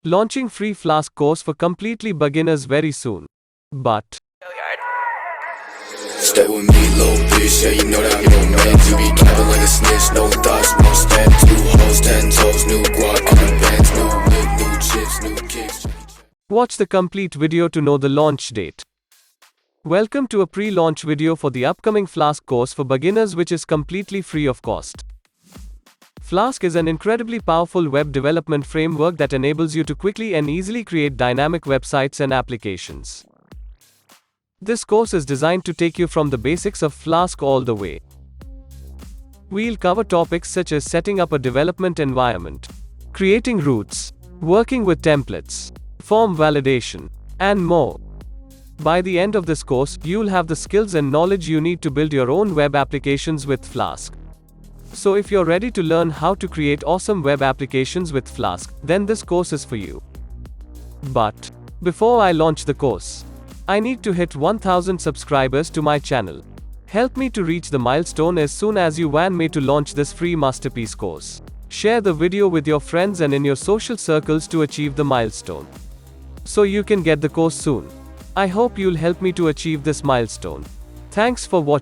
Launching free Flask course for completely beginners very soon. But stay with me, little bitch, yeah, you know that I'm your man. You be capping like a snitch, no thoughts, one step, 2 hoes, 10 toes, new guac on the bands, new whip, new chips, new kicks. watch the complete video to know the launch date. Welcome to a pre-launch video for the upcoming Flask course for beginners, which is completely free of cost. Flask is an incredibly powerful web development framework that enables you to quickly and easily create dynamic websites and applications. This course is designed to take you from the basics of Flask all the way. We'll cover topics such as setting up a development environment, creating routes, working with templates, form validation, and more. By the end of this course, you'll have the skills and knowledge you need to build your own web applications with Flask. So if you're ready to learn how to create awesome web applications with Flask, then this course is for you. But before I launch the course, I need to hit 1000 subscribers to my channel. Help me to reach the milestone as soon as you want me to launch this free masterpiece course. Share the video with your friends and in your social circles to achieve the milestone, so you can get the course soon. I hope you'll help me to achieve this milestone. Thanks for watching.